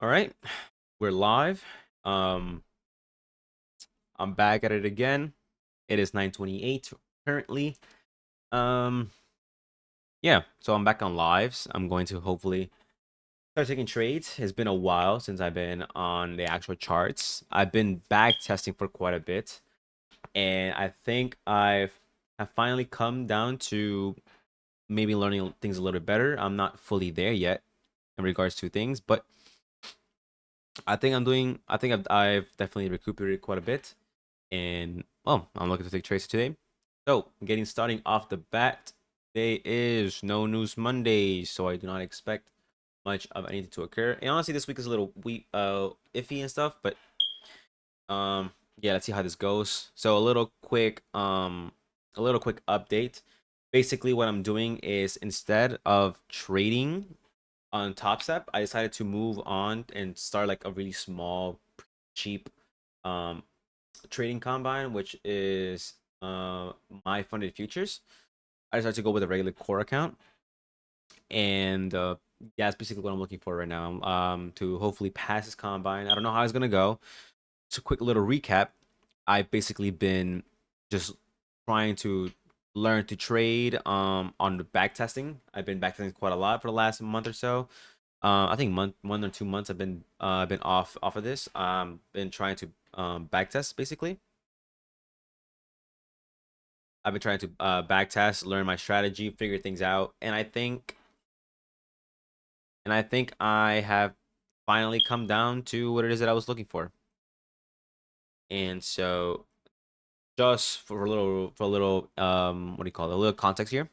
All right, we're live. Um, I'm back at it again. It is 9:28 currently. Um, yeah, so I'm back on lives. I'm going to hopefully start taking trades. It's been a while since I've been on the actual charts. I've been back testing for quite a bit, and I think have finally come down to maybe learning things a little bit better. I'm not fully there yet in regards to things, but I think I'm doing. I think I've definitely recuperated quite a bit. And well, I'm looking to take trades today. So getting starting off the bat, today is no news Monday, so I do not expect much of anything to occur. And honestly, this week is a little iffy and stuff, but yeah, let's see how this goes. So a little quick update. Basically, what I'm doing is instead of trading on Top Step, I decided to move on and start like a really small, cheap um trading combine, which is my funded futures. I decided to go with a regular core account, and yeah, that's basically what I'm looking for right now. To hopefully pass this combine. I don't know how it's gonna go. So, quick little recap. I've basically been just trying to learn to trade on the back testing. I've been back testing quite a lot for the last month or so. I think 1 or 2 months I've been off of this. Been trying to back test basically. I've been trying to back test, learn my strategy, figure things out, and I think I have finally come down to what it is that I was looking for. And so, just for a little what do you call it? A little context here.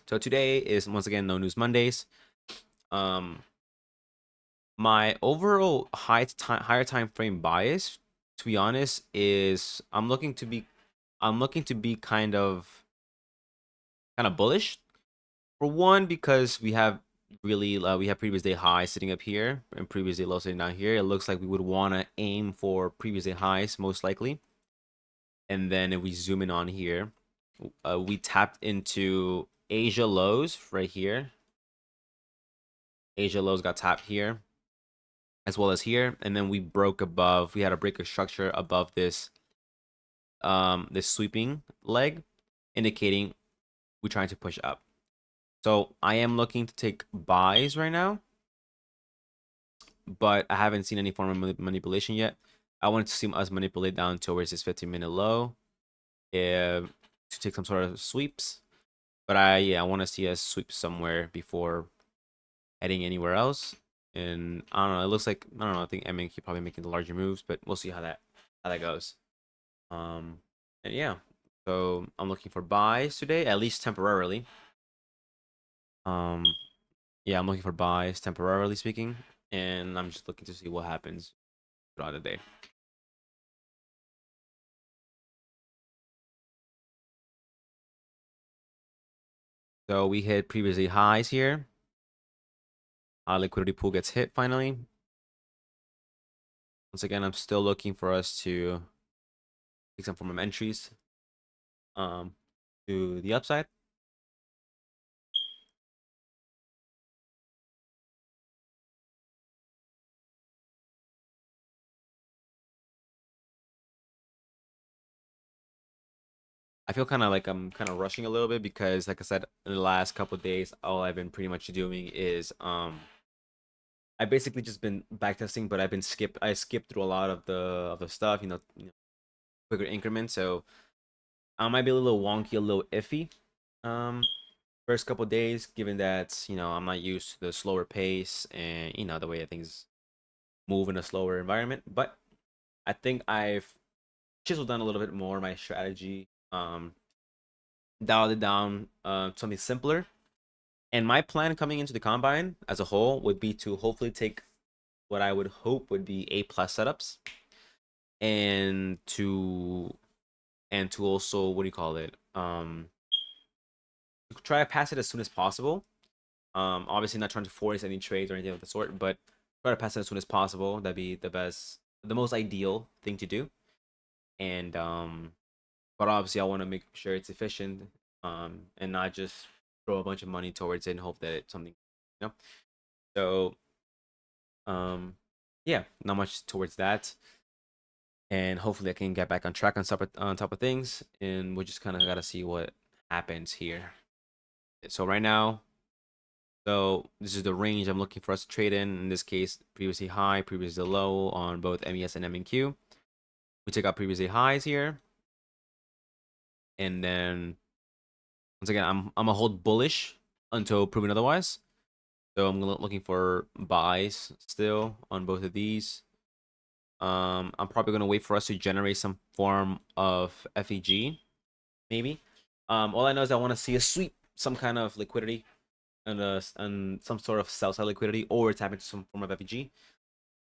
So today is once again no news Mondays. Um, my overall higher time frame bias, to be honest, is I'm looking to be kind of bullish. For one, because we have previous day highs sitting up here and previous day lows sitting down here. It looks like we would want to aim for previous day highs most likely. And then if we zoom in on here, we tapped into Asia lows right here. Asia lows got tapped here as well as here, and then we broke above. We had a break of structure above this sweeping leg, indicating we're trying to push up. So I am looking to take buys right now, but I haven't seen any form of manipulation yet. I wanted to see us manipulate down towards this 15-minute low to take some sort of sweeps. But I want to see us sweep somewhere before heading anywhere else. And I don't know. It looks like I don't know. I think MNQ probably making the larger moves, but we'll see how that goes. Um, and yeah. So I'm looking for buys today, at least temporarily. Um, yeah, I'm looking for buys temporarily speaking, and I'm just looking to see what happens throughout the day. So we hit previously highs here. Our liquidity pool gets hit finally. Once again, I'm still looking for us to take some form of entries um, to the upside. I feel kind of like I'm kind of rushing a little bit because, like I said, in the last couple of days, all I've been pretty much doing is I basically just been backtesting, but I skipped through a lot of the stuff, quicker increments. So I might be a little wonky, a little iffy. Um, First couple of days, given that I'm not used to the slower pace and the way things move in a slower environment. But I think I've chiseled down a little bit more my strategy, dialed it down something simpler. And my plan coming into the combine as a whole would be to hopefully take what I would hope would be A plus setups and to also what do you call it? Try to pass it as soon as possible. Obviously not trying to force any trades or anything of the sort, but try to pass it as soon as possible. That'd be the most ideal thing to do. And but obviously I want to make sure it's efficient, and not just throw a bunch of money towards it and hope that it's something, you know. So Um, yeah, not much towards that, and hopefully I can get back on track on top of things, and we just kind of gotta see what happens here. So right now, so this is the range I'm looking for us to trade in. In this case, previously high, previously low on both MES and MNQ. We took out previously highs here, and then once again, I'm a hold bullish until proven otherwise. So I'm looking for buys still on both of these. I'm probably gonna wait for us to generate some form of FEG, maybe. All I know is I want to see a sweep, some kind of liquidity, and some sort of sell side liquidity, or tap into some form of FEG,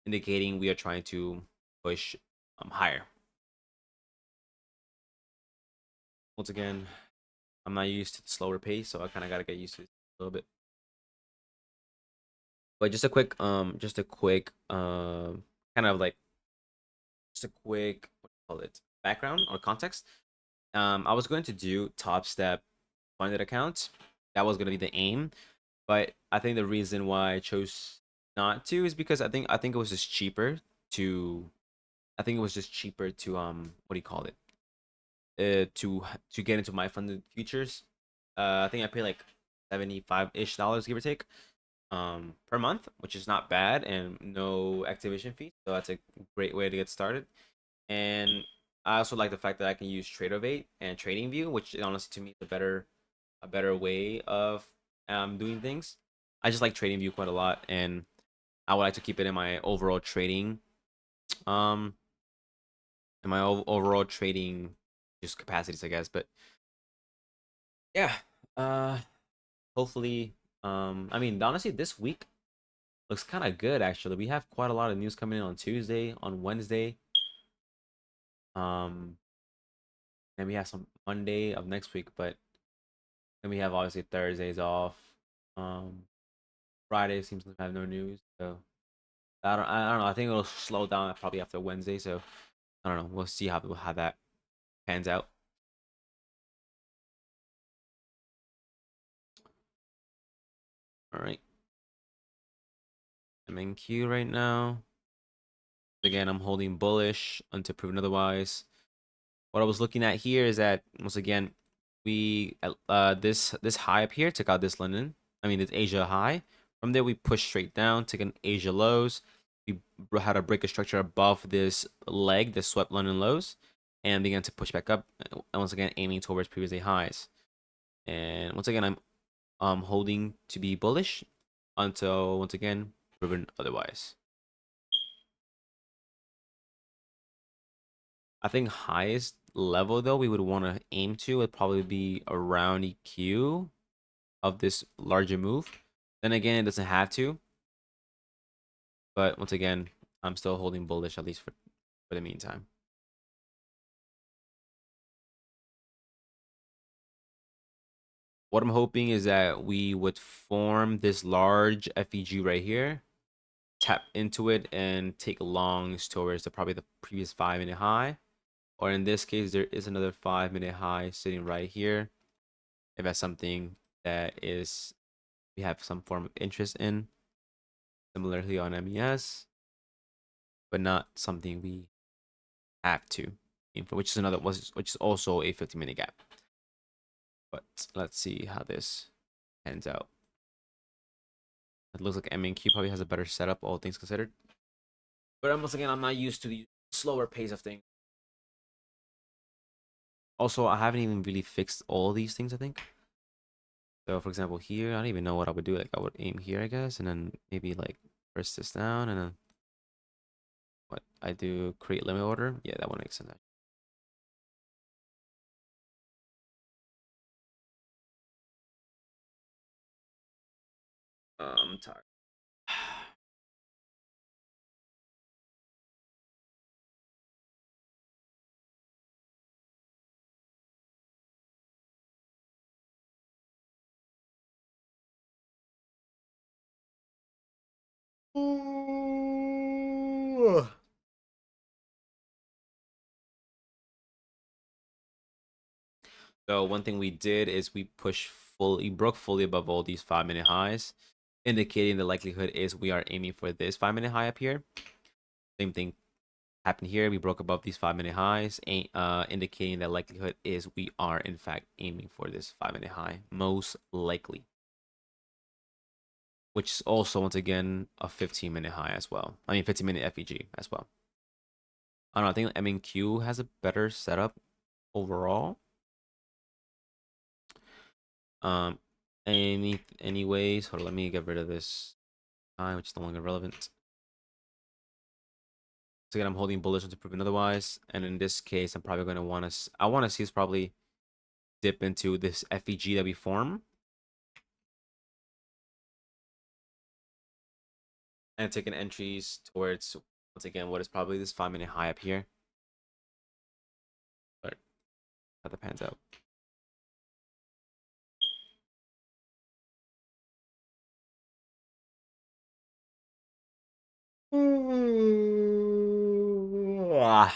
indicating we are trying to push higher. Once again, I'm not used to the slower pace, so I kind of gotta get used to it a little bit. But just a quick, kind of like just a quick, what do you call it, background or context. I was going to do Top Step funded accounts. That was going to be the aim, but I think the reason why I chose not to is because I think it was just cheaper to. I think it was just cheaper to what do you call it? To get into my funded futures. I think I pay like 75-ish dollars, give or take, per month, which is not bad, and no activation fee. So that's a great way to get started. And I also like the fact that I can use TradeOvate and TradingView, which honestly to me is a better way of doing things. I just like TradingView quite a lot, and I would like to keep it in my overall trading, um, overall trading just capacities, I guess. But yeah, uh, hopefully, I mean, honestly, this week looks kind of good actually. We have quite a lot of news coming in on Tuesday, on Wednesday, um, and we have some Monday of next week, but then we have obviously Thursdays off. Um, Friday seems to have no news, so I don't know. I think it'll slow down probably after Wednesday, so I don't know. We'll see how that pans out. All right, I'm in Q right now. Again, I'm holding bullish until proven otherwise. What I was looking at here is that once again, we this high up here took out this London. I mean, this Asia high. From there, we pushed straight down, took an Asia lows. We had a break of structure above this leg, the swept London lows, and began to push back up. And once again, aiming towards previous day highs. And once again, I'm holding to be bullish until once again proven otherwise. I think highest level though we would want to aim to would probably be around EQ of this larger move. Then again, it doesn't have to, but once again, I'm still holding bullish at least for the meantime. What I'm hoping is that we would form this large FEG right here, tap into it, and take longs towards probably the previous 5-minute high. Or in this case, there is another 5-minute high sitting right here. If that's something that is we have some form of interest in, similarly on MES, but not something we have to, which is which is also a 50-minute gap. But let's see how this pans out. It looks like MNQ probably has a better setup, all things considered. But once again, I'm not used to the slower pace of things. Also, I haven't even really fixed all these things, I think. So, for example, here, I don't even know what I would do. Like, I would aim here, I guess, and then maybe like press this down, and then what I do, create limit order. Yeah, that one makes sense. I'm tired. Ooh. So one thing we did is we broke fully above all these 5-minute highs. indicating the likelihood is we are aiming for this 5-minute high up here. Same thing happened here. We broke above these 5-minute highs, indicating that likelihood is we are in fact aiming for this 5-minute high, most likely. Which is also once again a 15-minute high as well. I mean 15-minute FEG as well. I don't know. I think M&Q has a better setup overall. Um, anyways, hold on, let me get rid of this high, which is no longer relevant. So again, I'm holding bullish until proven otherwise. And in this case, I'm probably going to want to, I want to see us probably dip into this FEG that we form. And taking entries towards, once again, what is probably this 5-minute high up here. But how that pans out. Ah.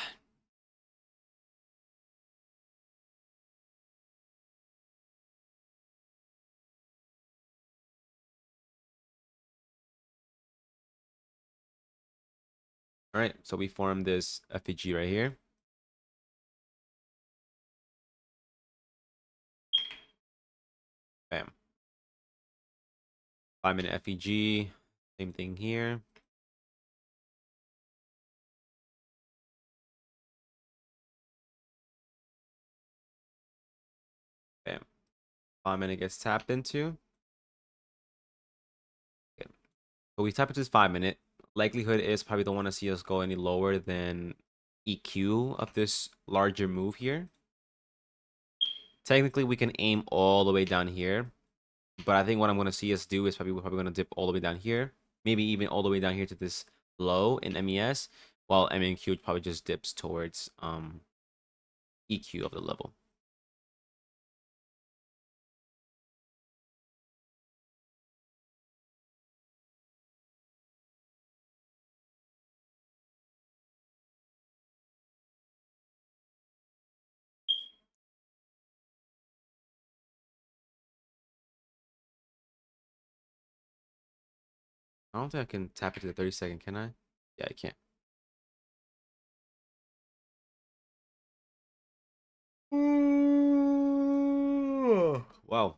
All right, so we formed this FEG right here. Bam. 5-minute FEG. Same thing here. Bam. 5-minute gets tapped into. Okay. So we tap into this 5-minute. Likelihood is probably don't want to see us go any lower than EQ of this larger move here. Technically, we can aim all the way down here. But I think what I'm going to see us do is we're probably going to dip all the way down here. Maybe even all the way down here to this low in MES. While MNQ probably just dips towards EQ of the level. I don't think I can tap into the 30-second, can I? Yeah, I can't. Wow.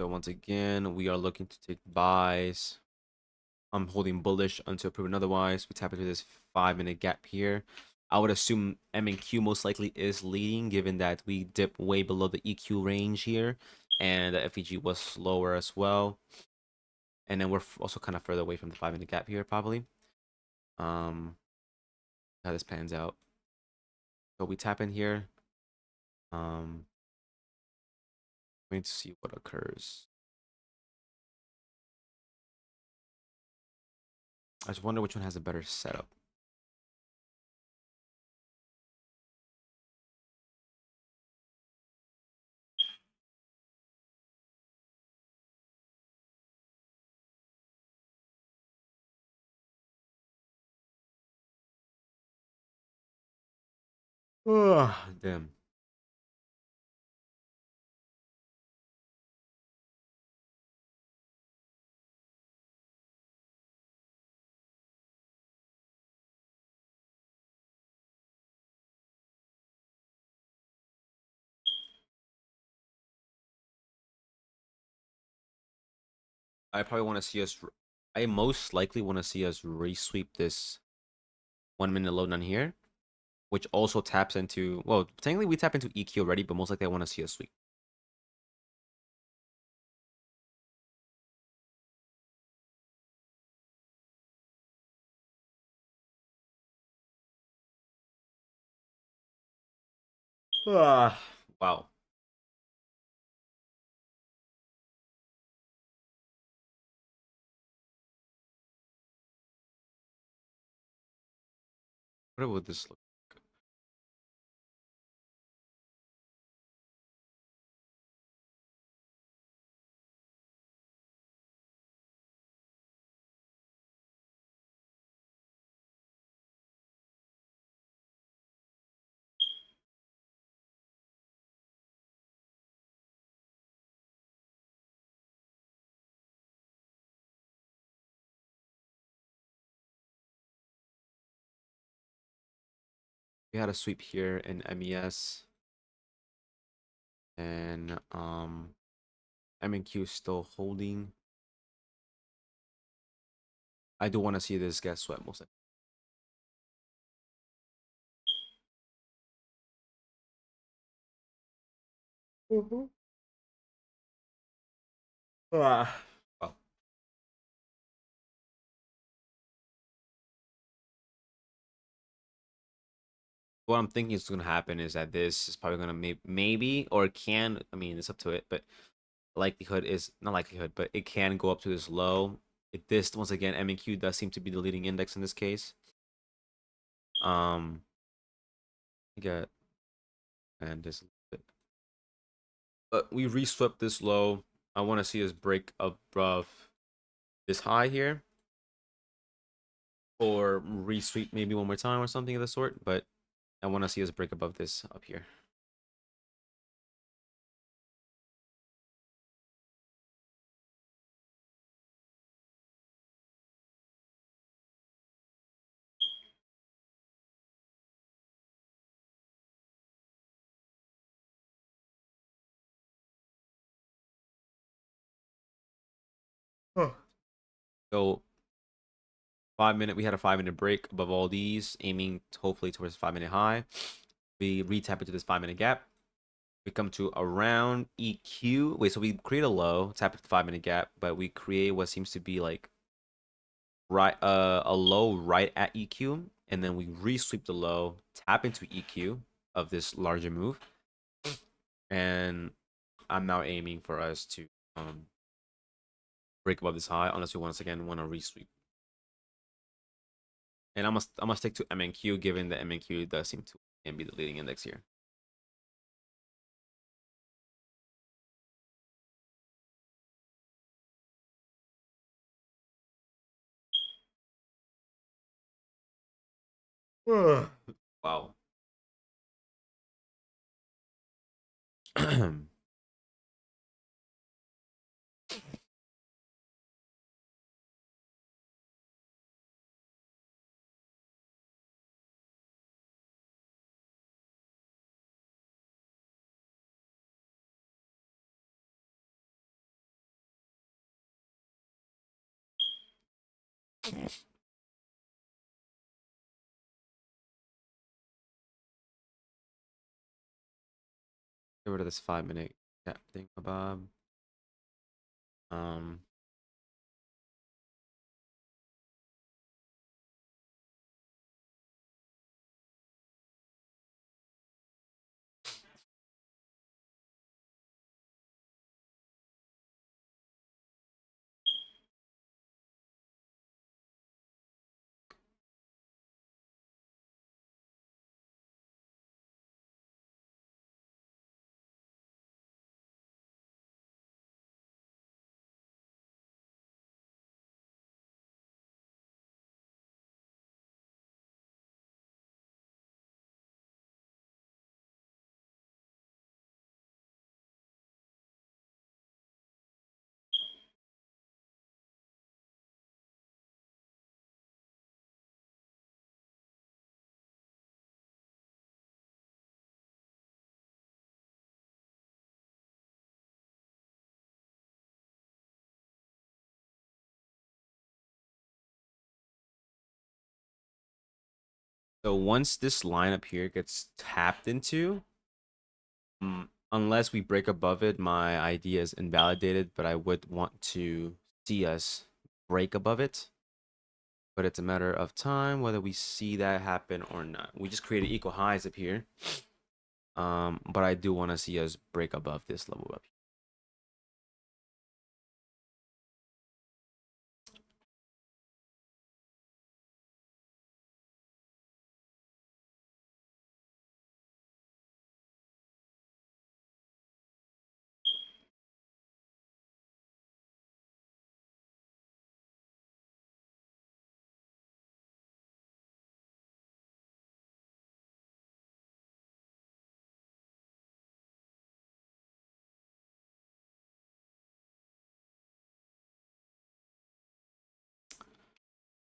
So once again, we are looking to take buys. I'm holding bullish until proven otherwise. We tap into this 5-minute gap here. I would assume M and Q most likely is leading, given that we dip way below the EQ range here, and the FEG was slower as well. And then we're also kind of further away from the 5-minute gap here, probably. How this pans out. So we tap in here. Wait to see what occurs. I just wonder which one has a better setup. Damn. I probably want to see us. I most likely want to see us resweep this 1-minute low down here, which also taps into. Well, technically we tap into EQ already, but most likely I want to see us sweep. Wow. What would this look? We had a sweep here in MES, and M&Q is still holding. I do want to see this get swept most likely. Mm-hmm. Ah. Well, what I'm thinking is going to happen is that this is probably going to maybe or can. I mean, it's up to it, but likelihood is not likelihood, but it can go up to this low. This once again, M&Q does seem to be the leading index in this case. You got and this, but we reswept this low. I want to see us break above this high here, or resweep maybe one more time or something of the sort. But I want to see us break above this up here. Huh. So 5 minute, we had a 5 minute break above all these, aiming hopefully towards 5 minute high. We retap into this 5 minute gap. We come to around EQ. Wait, so we create a low, tap into the 5 minute gap, but we create what seems to be like right a low right at EQ, and then we resweep the low, tap into EQ of this larger move, and I'm now aiming for us to break above this high, unless we once again want to resweep. And I must stick to MNQ, given that MNQ does seem to and be the leading index here. Wow. Get rid of this 5 minute gap thing, Bob. Um, so once this line up here gets tapped into, unless we break above it, my idea is invalidated, but I would want to see us break above it. But it's a matter of time whether we see that happen or not. We just created equal highs up here. But I do want to see us break above this level up here.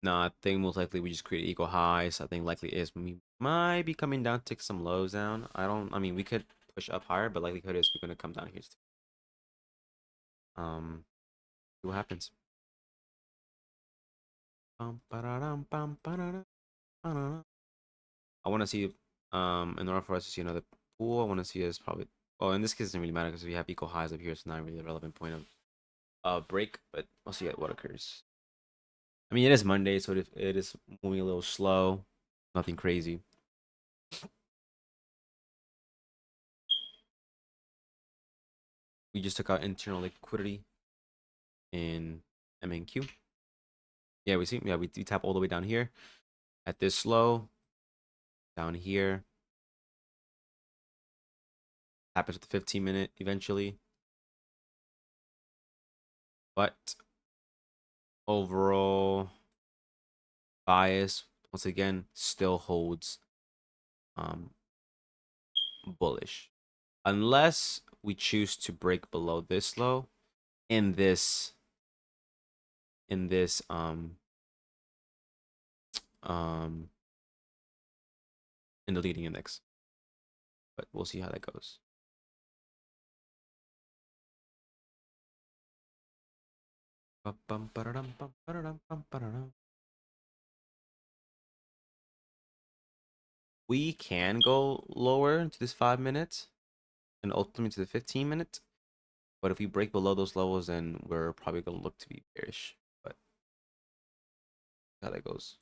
No, I think most likely we just create equal highs. I think likely is we might be coming down, take some lows down. I mean, we could push up higher, but likelihood is we're gonna come down here. Um, see what happens. I want to see, in order for us to see another pool, I want to see us probably. Oh, in this case, it doesn't really matter because we have equal highs up here. It's not really a relevant point of break, but we'll see what occurs. I mean, it is Monday, so it is moving a little slow. Nothing crazy. We just took out internal liquidity in MNQ. Yeah, we see. Yeah, we tap all the way down here at this low. Down here. Happens with the 15-minute eventually. But overall bias once again still holds um bullish. Unless we choose to break below this low in this um in the leading index. But we'll see how that goes. We can go lower into this 5 minutes and ultimately to the 15 minute. But if we break below those levels, then we're probably gonna look to be bearish. But how that goes.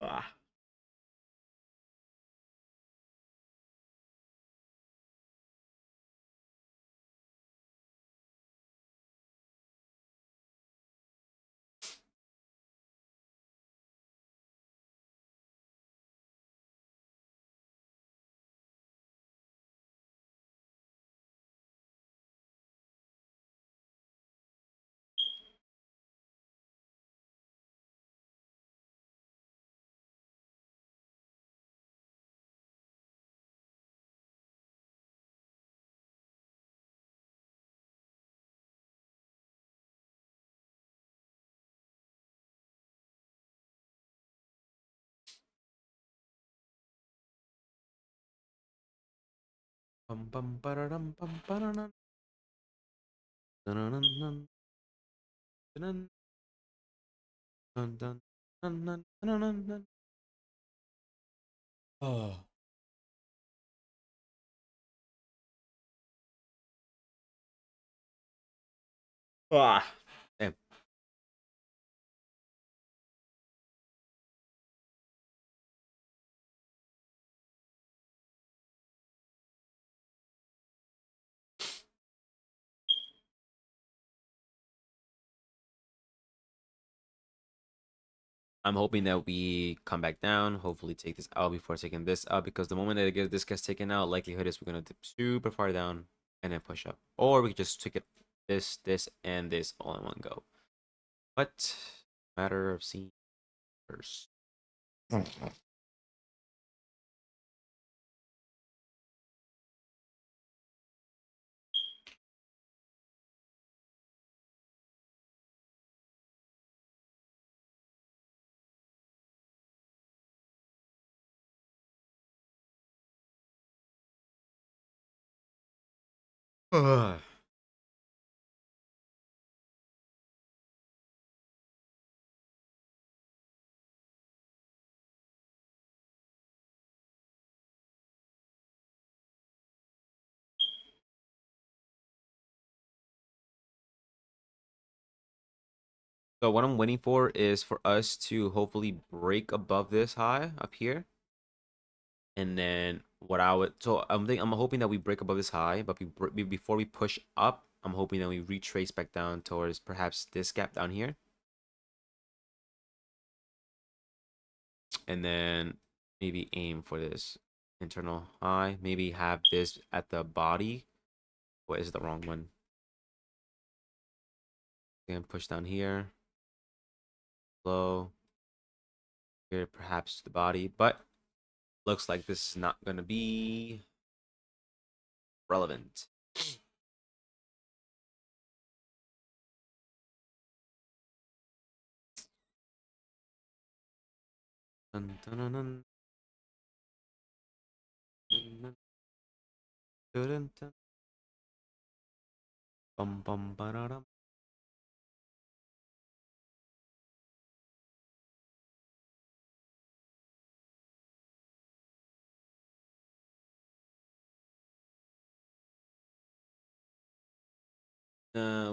Ah. Bum bum ba-da-dum bum ba-da-dum. Dun-dun-dun-dun. Dun-dun. Dun-dun. Dun-dun. Dun-dun-dun. Oh. Ah. Damn. I'm hoping that we come back down, hopefully take this out before taking this out, because the moment that this gets taken out, likelihood is we're gonna dip super far down and then push up. Or we could just take it this, and this all in one go. But matter of seeing first. Ugh. So what I'm waiting for is for us to hopefully break above this high up here. And then what I would, so I'm hoping that we break above this high, but before we push up, I'm hoping that we retrace back down towards perhaps this gap down here. And then maybe aim for this internal high. Maybe have this at the body. What is the wrong one? And push down here. Low. Here, perhaps the body. But looks like this is not going to be relevant. Dun, dun, dun, dun, dun, dun, dun, dun. Bum, bum, ba-da-dum.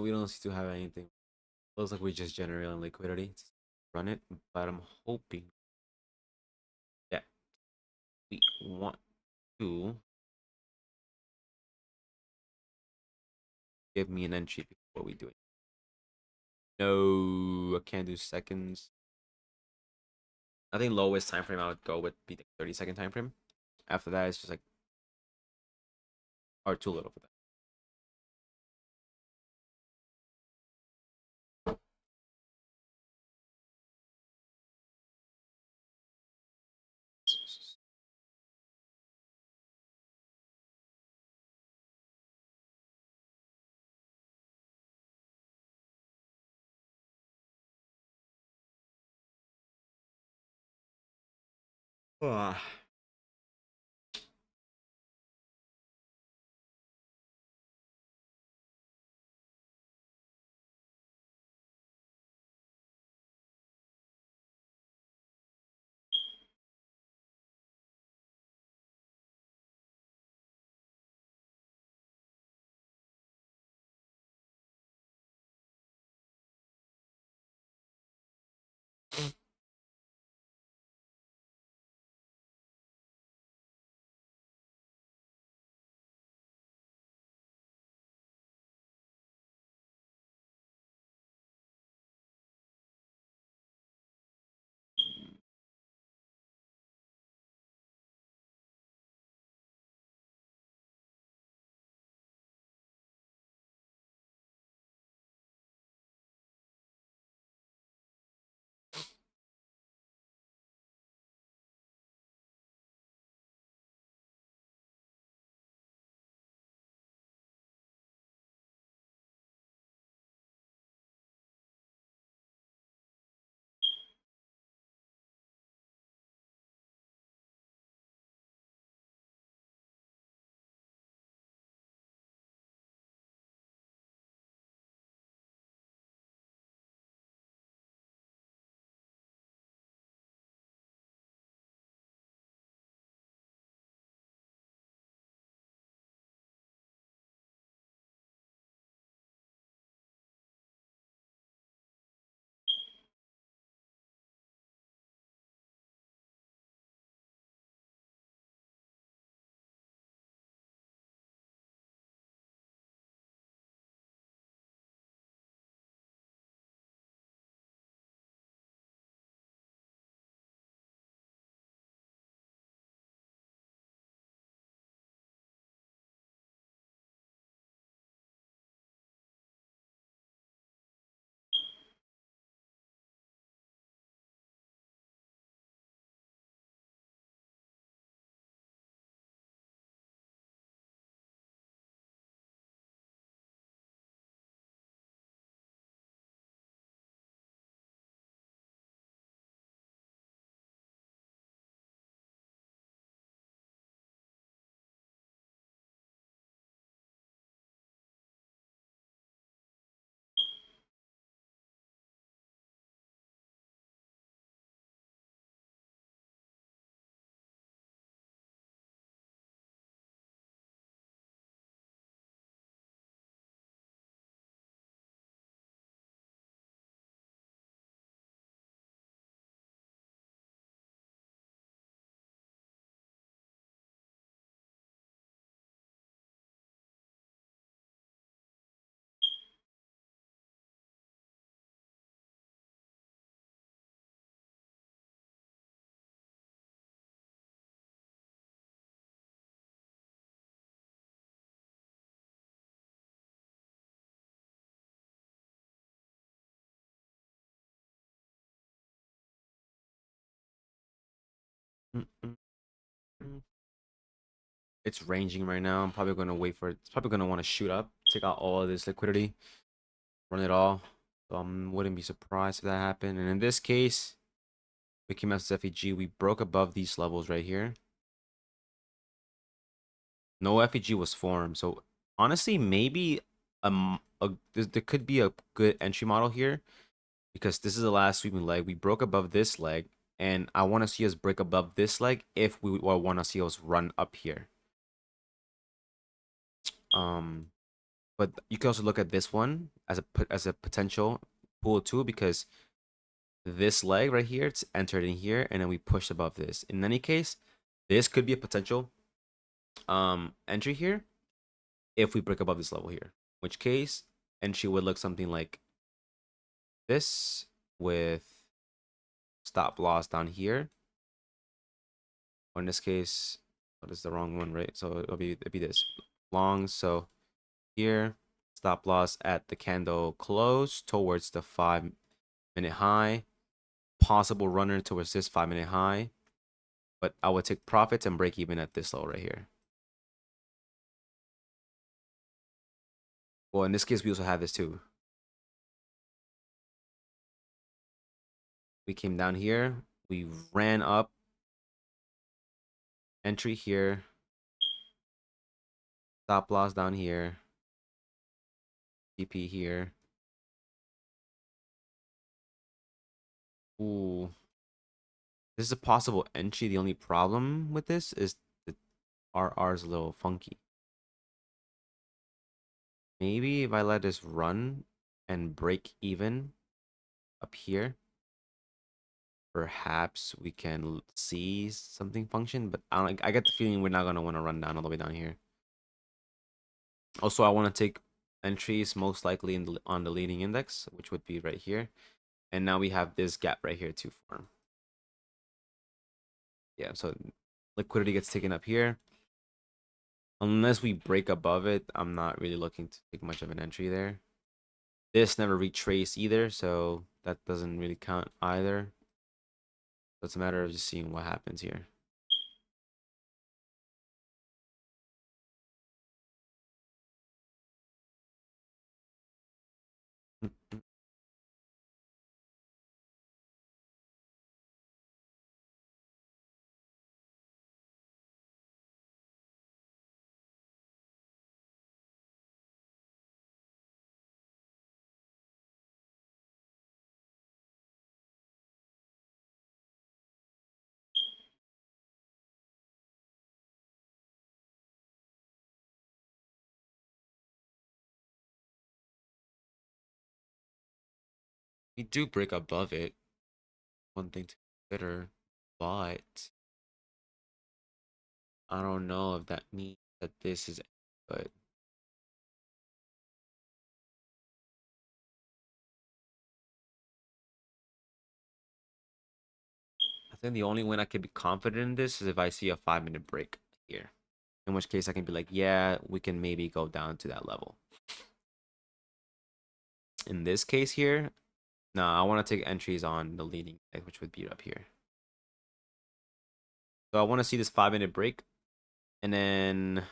We don't seem to have anything. Looks like we just generate liquidity. Run it, but I'm hoping that we want to give me an entry before we do it. No, I can't do seconds. I think lowest time frame I would go with be the 30-second time frame. After that, it's just like, or too little for that. Ah. Mm, mm, mm. It's ranging right now. I'm probably gonna wait for it. It's probably gonna want to shoot up, take out all of this liquidity, run it all. So I wouldn't be surprised if that happened. And in this case, we came out as FEG. We broke above these levels right here. No FEG was formed. So honestly, maybe there could be a good entry model here because this is the last sweeping leg. We broke above this leg, and I want to see us break above this leg if we want to see us run up here. Um, but you can also look at this one as a potential pool too because this leg right here, it's entered in here, and then we pushed above this. In any case, this could be a potential entry here if we break above this level here. In which case, entry would look something like this with stop loss down here. Or in this case, what is the wrong one, right? So it'll be this long. So here, stop loss at the candle close towards the 5-minute high. Possible runner towards this 5-minute high. But I would take profits and break even at this level right here. Well, in this case, we also have this too. We came down here. We ran up. Entry here. Stop loss down here. TP here. Ooh. This is a possible entry. The only problem with this is the RR is a little funky. Maybe if I let this run and break even up here, perhaps we can see something function. But I get the feeling we're not gonna want to run down all the way down here. Also, I want to take entries most likely on the leading index, which would be right here. And now we have this gap right here to form. Yeah, so liquidity gets taken up here. Unless we break above it, I'm not really looking to take much of an entry there. This never retraced either, so that doesn't really count either. So it's a matter of just seeing what happens here. We do break above it. One thing to consider, but I don't know if that means that this is good. I think the only way I could be confident in this is if I see a 5-minute break here. In which case I can be like, yeah, we can maybe go down to that level. In this case here, no, I want to take entries on the leading edge, which would be up here. So I want to see this 5-minute break, and then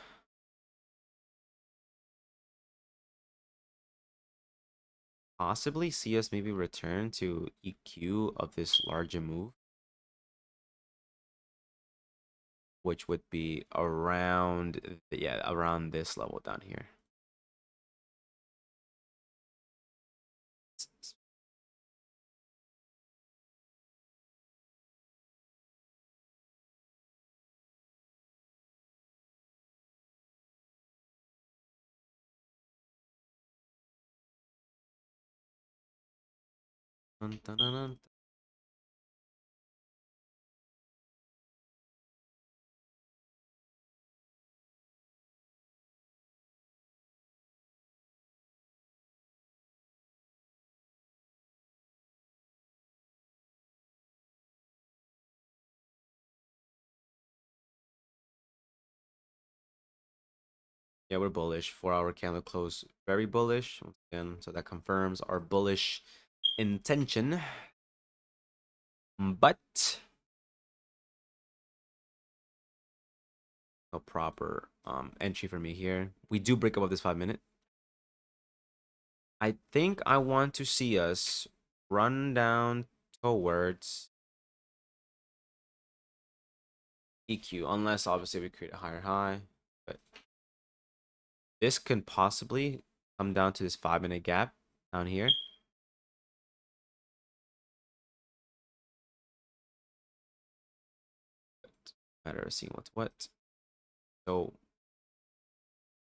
possibly see us maybe return to EQ of this larger move, which would be around, yeah, around this level down here. Dun, dun, dun, dun. Yeah, we're bullish. 4-hour candle close, very bullish. Once again, so that confirms our bullish intention. But a proper entry for me here. We do break above this 5 minute. I think I want to see us run down towards EQ, unless obviously we create a higher high. But this can possibly come down to this 5 minute gap down here. Matter of seeing what's what. So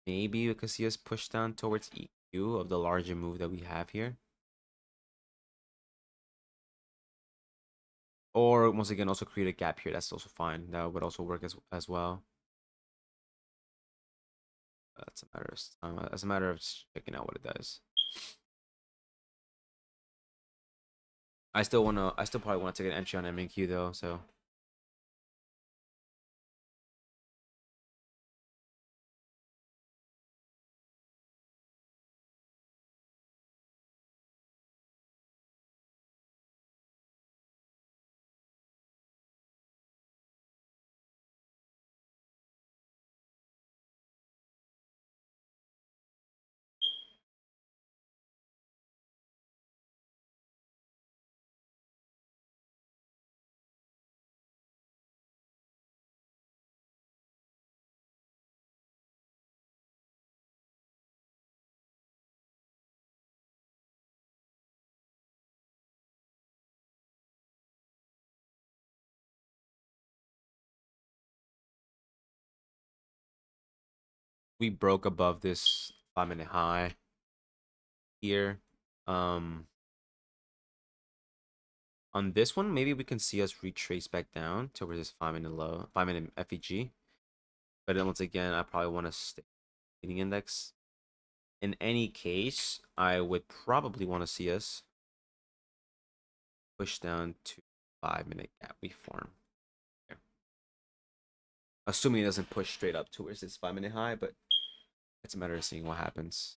maybe you can see us push down towards EQ of the larger move that we have here. Or once again, also create a gap here. That's also fine. That would also work as well. That's a matter of time. As a matter of checking out what it does. I still wanna. I still probably want to take an entry on MNQ though. So we broke above this 5 minute high here. Um, on this one, maybe we can see us retrace back down towards this 5 minute low, 5 minute FEG. But then once again, I probably want to stay leading index. In any case, I would probably want to see us push down to 5 minute gap we form. Here. Assuming it doesn't push straight up towards this 5 minute high, but it's a matter of seeing what happens.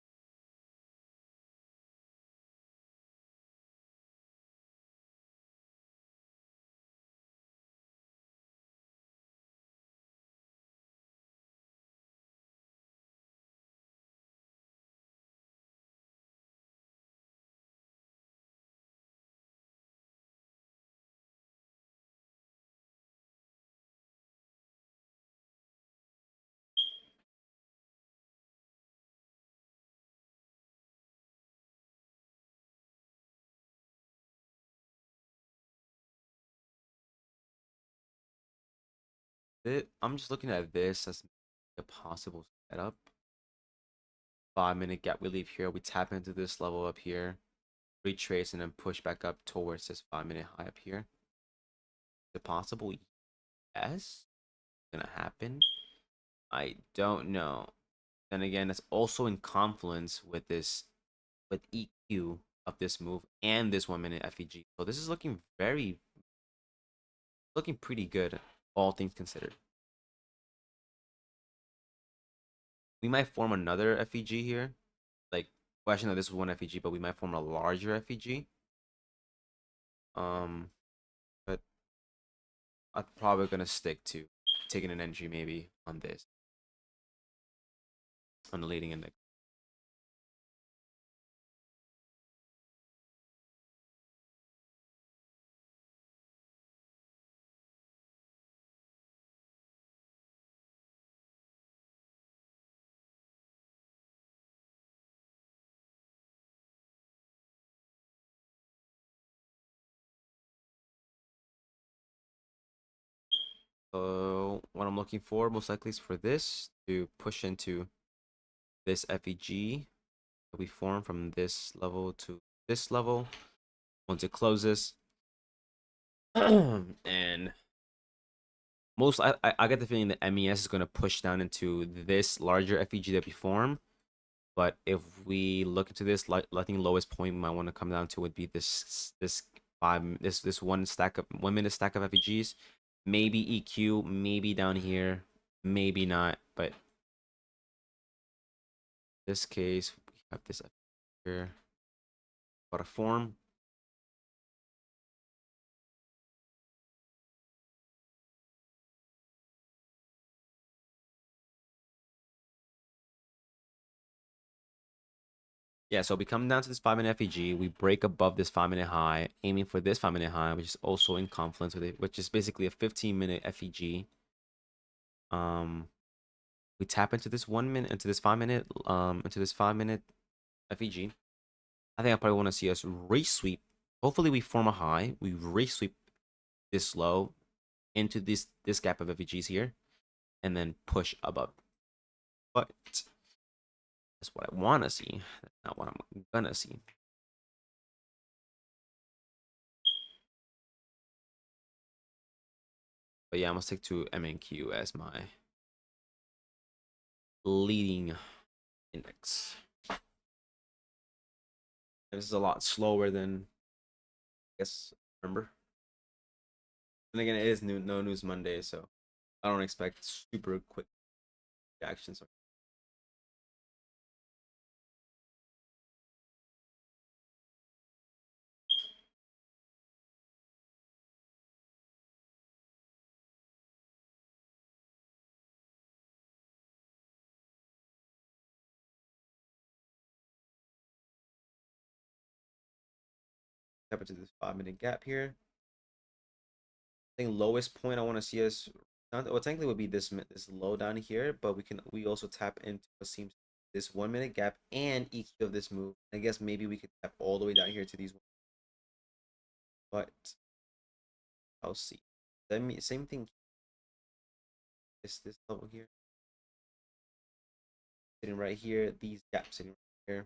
I'm just looking at this as a possible setup. 5 minute gap we leave here. We tap into this level up here, retrace, and then push back up towards this 5 minute high up here. Is it possible? Yes. Gonna happen? I don't know. Then again, that's also in confluence with this with EQ of this move and this 1 minute FEG. So this is looking pretty good, all things considered. We might form another FEG here. Like, well, actually, no, this is one FEG, but we might form a larger FEG. But I'm probably gonna stick to taking an entry maybe on this on the leading index. So what I'm looking for most likely is for this to push into this FEG that we form from this level to this level once it closes. And I get the feeling that MES is going to push down into this larger FEG that we form. But if we look into this, I think lowest point we might want to come down to would be this one stack of 1 minute stack of FEGs. Maybe EQ, maybe down here, maybe not. But in this case, we have this up here. Got a form. Yeah, so we come down to this 5-minute FEG. We break above this 5-minute high, aiming for this 5-minute high, which is also in confluence with it, which is basically a 15-minute FEG. We tap into this 1 minute, into this 5-minute, into this 5-minute FEG. I think I probably want to see us resweep. Hopefully, we form a high. We resweep this low into this gap of FEGs here, and then push above. But that's what I want to see. That's not what I'm gonna see. But yeah, I'm gonna stick to MNQ as my leading index. This is a lot slower than I guess remember. And again, it is no news Monday, so I don't expect super quick reactions. Tap into this 5-minute gap here. I think lowest point I want to see us. Well, technically would be this low down here, but we also tap into what seems this 1-minute gap and EQ of this move. I guess maybe we could tap all the way down here to these, but I'll see. Same thing. This level here, sitting right here. These gaps sitting right here.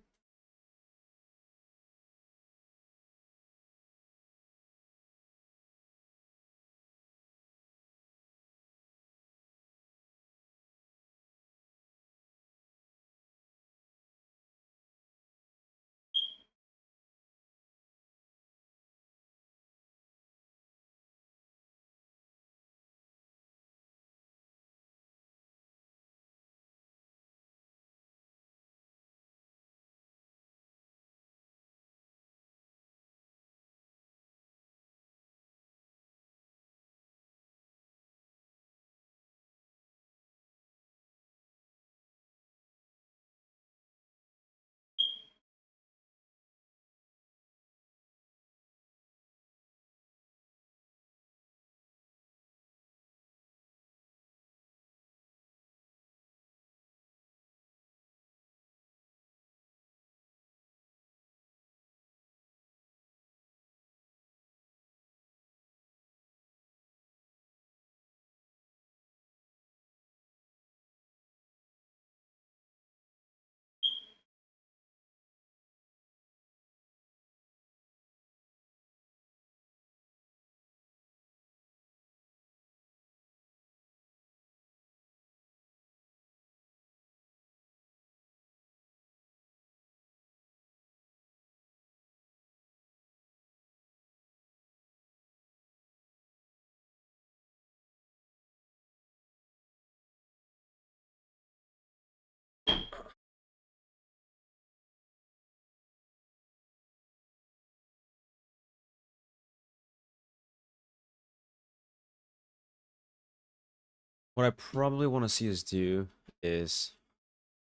What I probably want to see us do is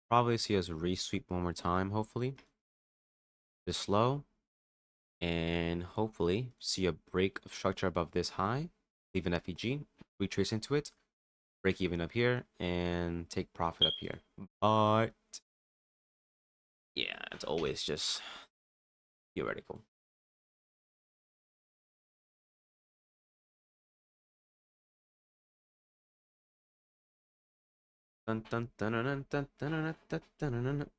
probably see us resweep one more time, hopefully. Just slow. And hopefully see a break of structure above this high. Leave an FEG. Retrace into it. Break even up here. And take profit up here. But yeah, it's always just theoretical. Dun, dun, dun, dun, dun, dun, dun, dun, dun, dun, dun, dun.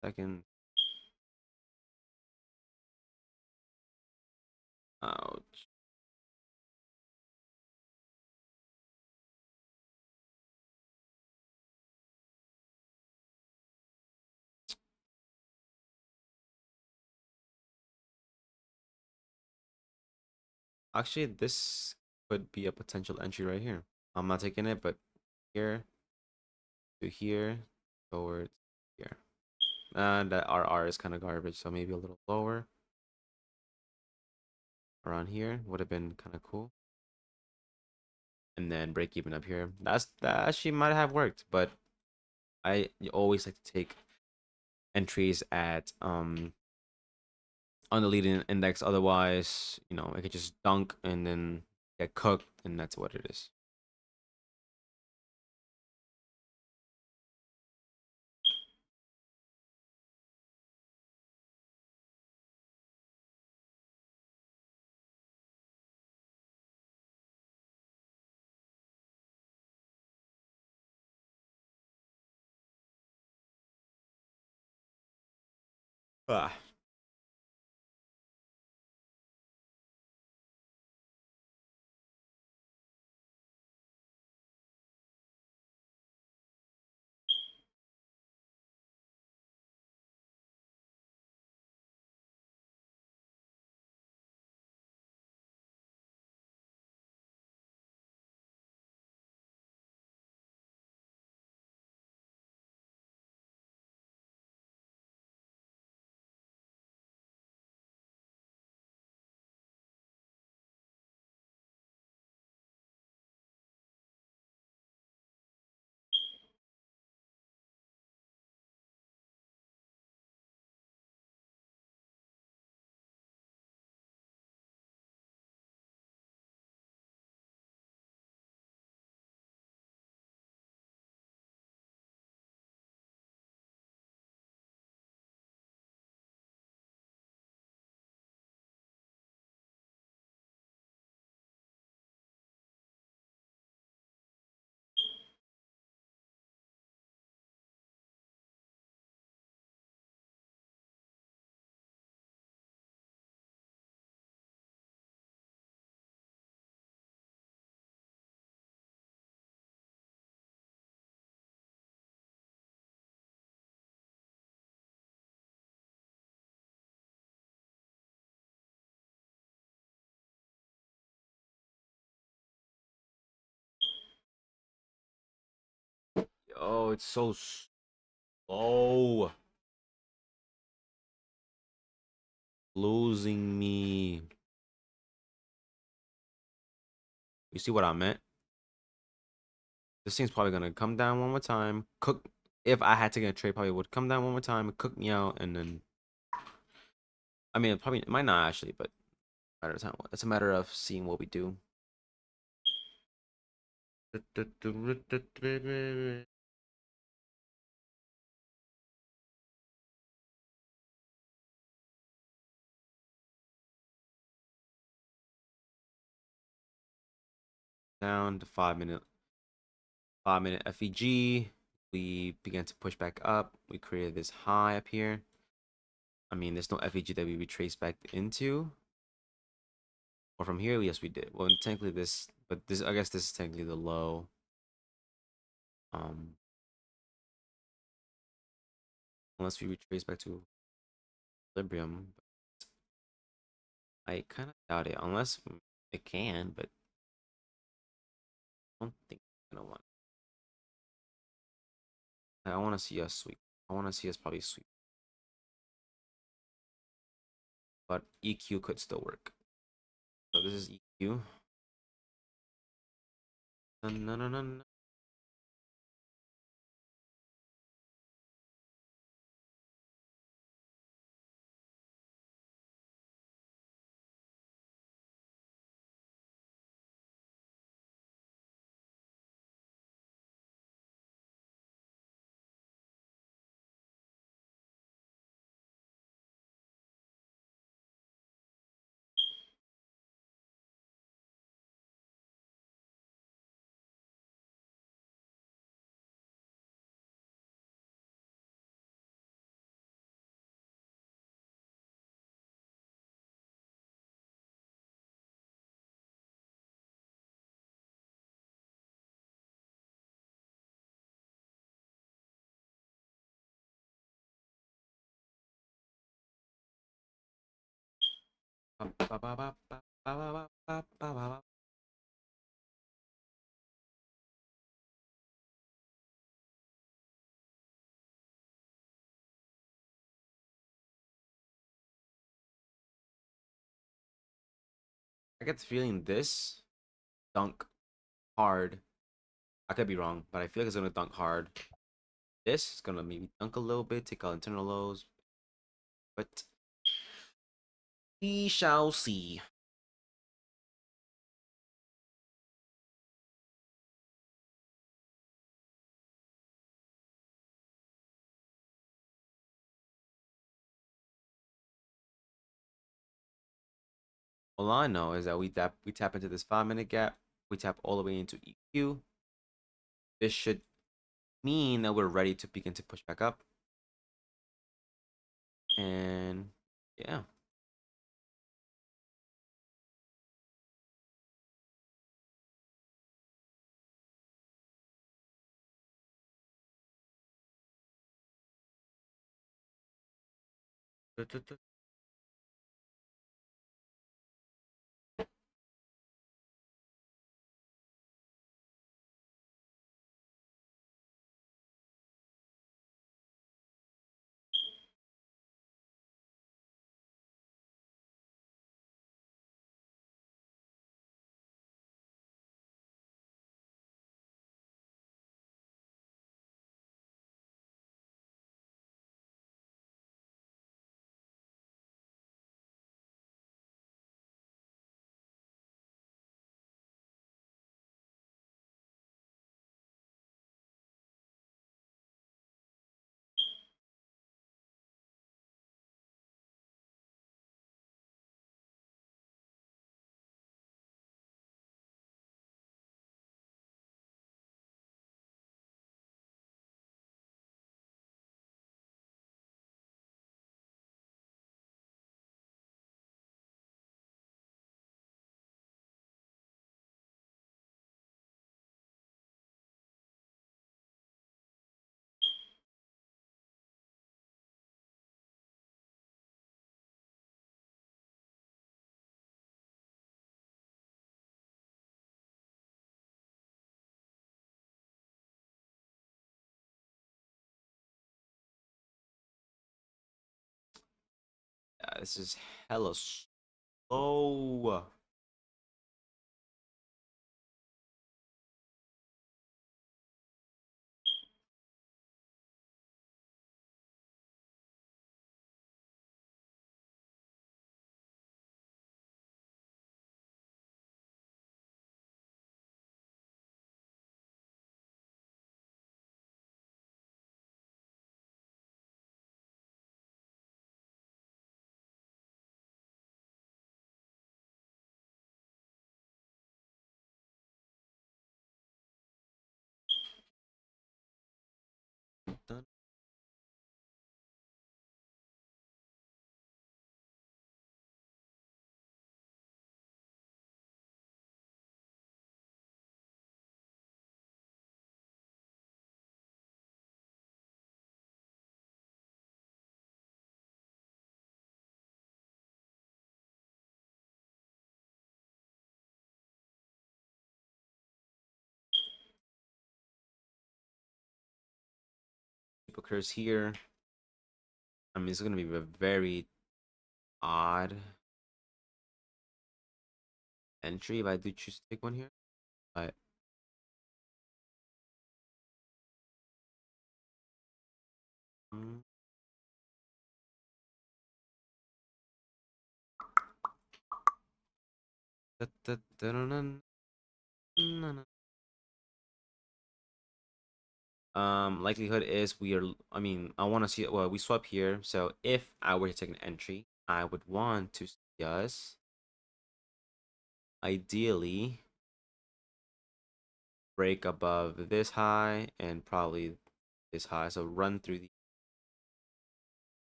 second. Ouch. Actually, this could be a potential entry right here. I'm not taking it, but here to here towards here. And that RR is kind of garbage, so maybe a little lower. Around here would have been kind of cool. And then break even up here. That actually might have worked, but I always like to take entries at on the leading index. Otherwise, it could just dunk and then get cooked, and that's what it is. Ah. Oh, it's so slow. Losing me. You see what I meant? This thing's probably gonna come down one more time. Cook. If I had to get a trade, probably would come down one more time, cook me out, and then. I mean, it might not actually, but matter of time. It's a matter of seeing what we do. Down to 5 minute, 5 minute FEG. We began to push back up. We created this high up here. I mean, there's no FEG that we retrace back into. Or from here, yes, we did. Well, technically this, but this, I guess this is technically the low. Um, unless we retrace back to equilibrium. I kind of doubt it, unless it can, but I don't think it's gonna want. I want to see us sweep. I want to see us probably sweep, but EQ could still work. So this is EQ. No, no, no, no, no. I get the feeling this dunk hard. I could be wrong, but I feel like it's gonna dunk hard. This is gonna maybe dunk a little bit, take out internal lows, but we shall see. All I know is that we tap into this 5 minute gap, we tap all the way into EQ. This should mean that we're ready to begin to push back up. And yeah. Yeah, this is hella slow. Occurs here. I mean, it's gonna be a very odd entry if I do choose to take one here. But mm, likelihood is we are. I mean, I want to see. Well, we swap here. So if I were to take an entry, I would want to see us ideally break above this high and probably this high. So run through the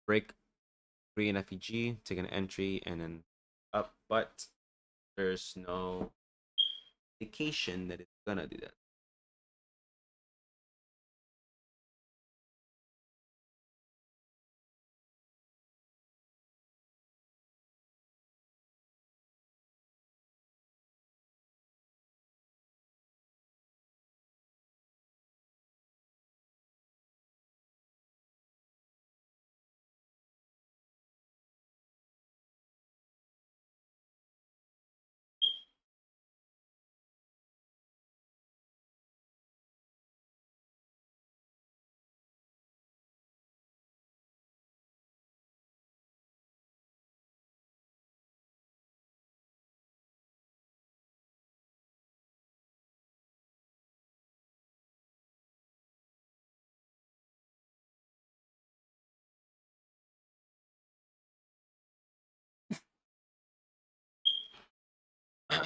break free and FEG, take an entry, and then up. But there's no indication that it's gonna do that.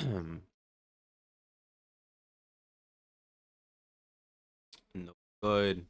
No good.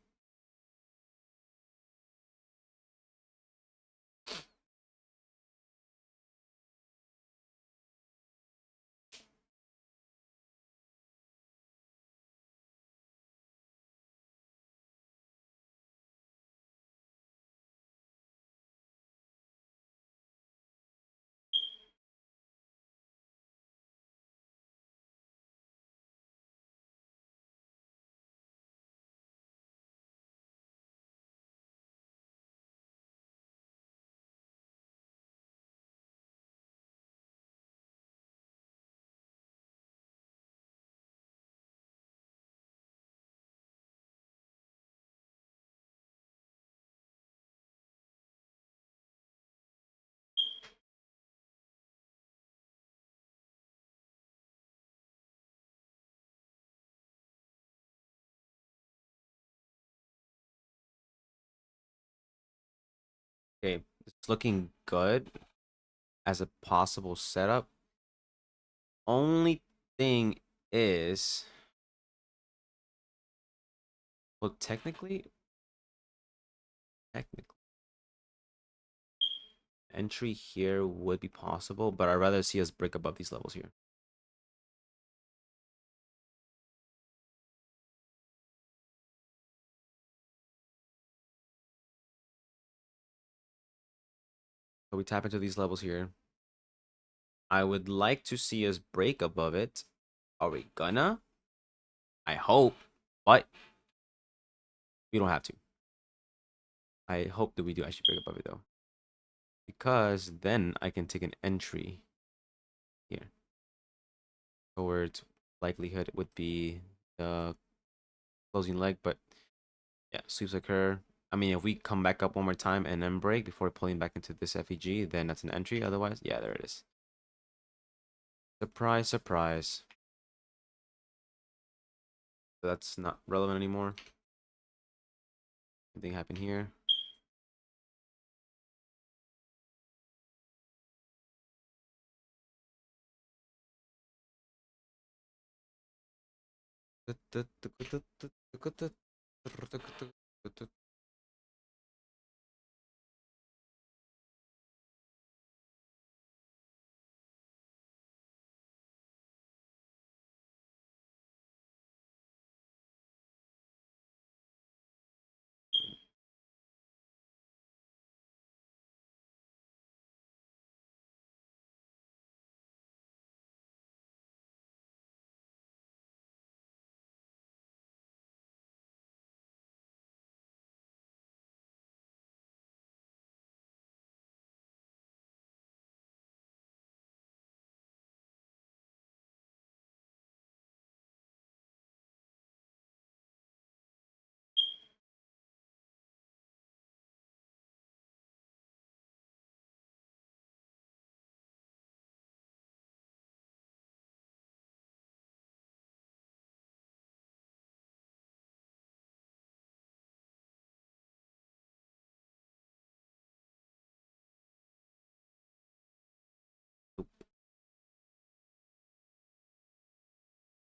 Okay, it's looking good as a possible setup. Only thing is, well, technically, entry here would be possible, but I'd rather see us break above these levels here. So we tap into these levels here. I would like to see us break above it. Are we gonna? I hope, but we don't have to. I hope that we do actually break above it though, because then I can take an entry here. Towards likelihood would be the closing leg, but yeah, sweeps occur. I mean, if we come back up one more time and then break before pulling back into this FEG, then that's an entry. Otherwise, yeah, there it is. Surprise, surprise. So that's not relevant anymore. Anything happen here?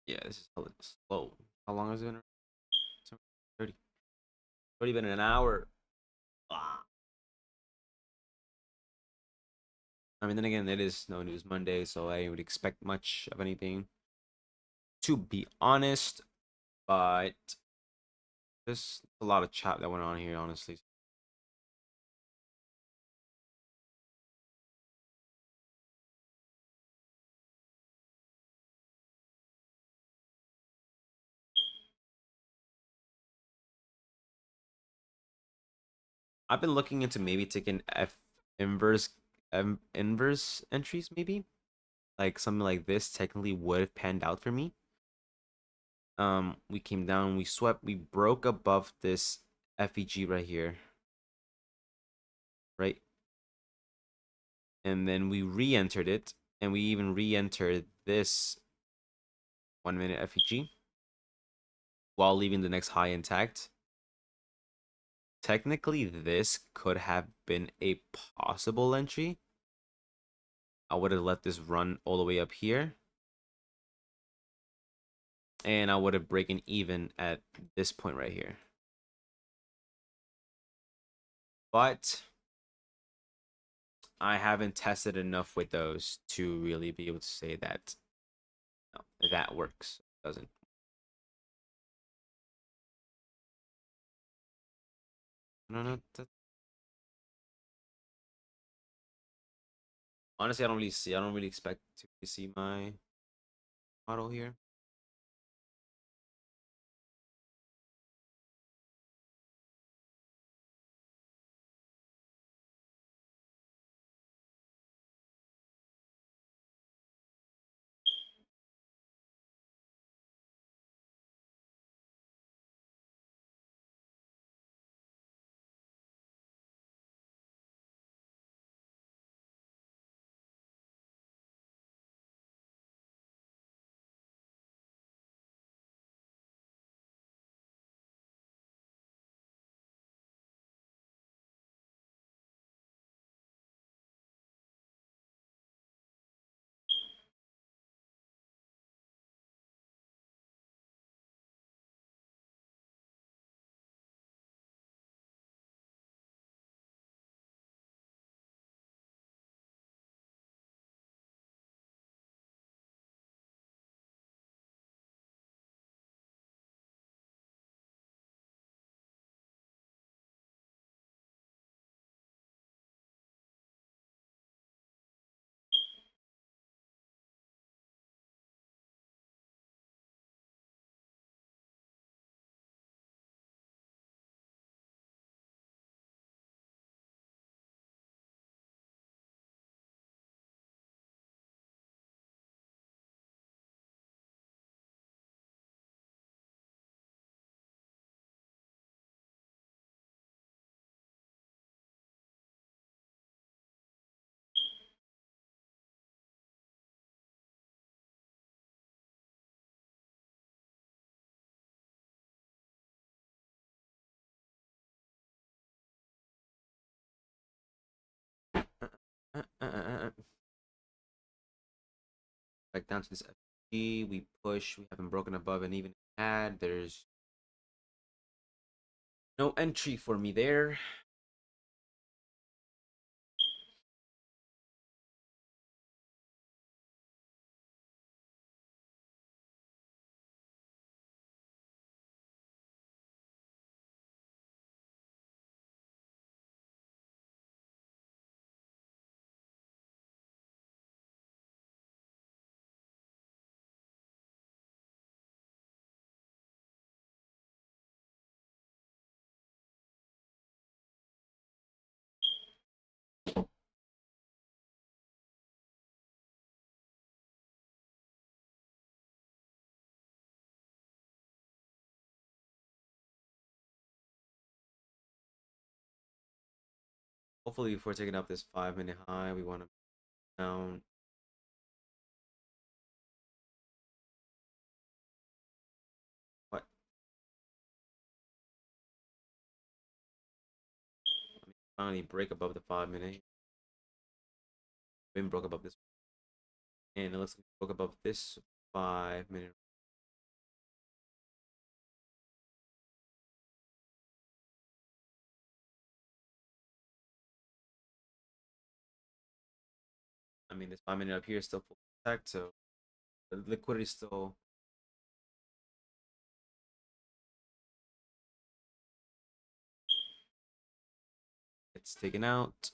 Yeah, this is hella slow. How long has it been? 30. Already been an hour. Ah. I mean, then again, it is no news Monday, so I would expect much of anything, to be honest. But there's a lot of chat that went on here, honestly. I've been looking into maybe taking F inverse inverse entries, maybe like something like this. Technically, would have panned out for me. We came down, we swept, we broke above this FEG right here, right, and then we re-entered it, and we even re-entered this 1 minute FEG while leaving the next high intact. Technically, this could have been a possible entry. I would have let this run all the way up here and I would have broken even at this point right here. But I haven't tested enough with those to really be able to say that no, that works. Doesn't. No, no. Honestly, I don't really see. I don't really expect to see my model here. Back down to this FG. We push. We haven't broken above and even had. There's no entry for me there. Hopefully, before taking up this 5 minute high, we want to down. What? Let me finally break above the 5 minute. Been broke above this, and it looks like we broke above this 5 minute. I mean, this 5 minute up here is still full intact, so the liquidity is still. It's taken out.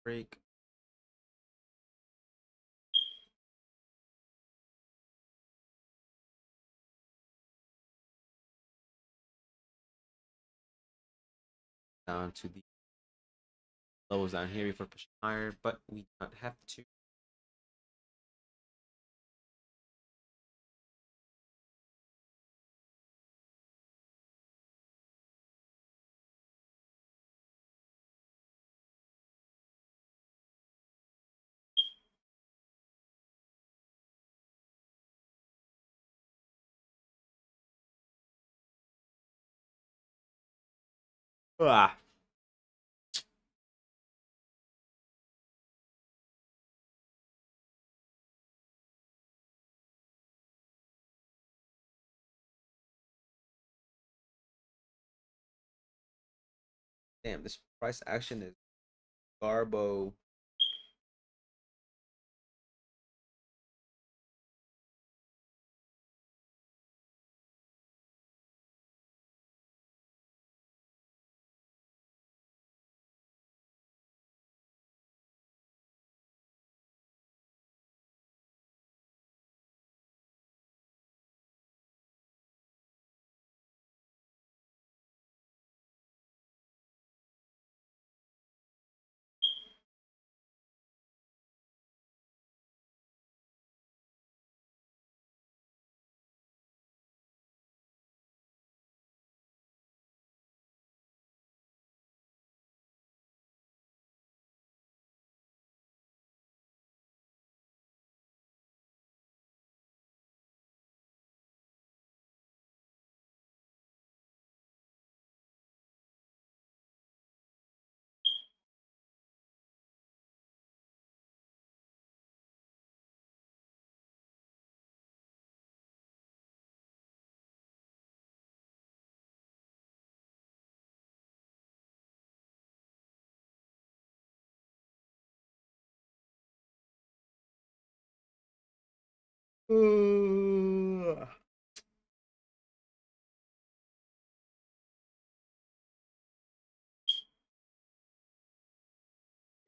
Break. Down to the levels down here before pushing higher, but we do not have to. Ah. Damn, this price action is garbo.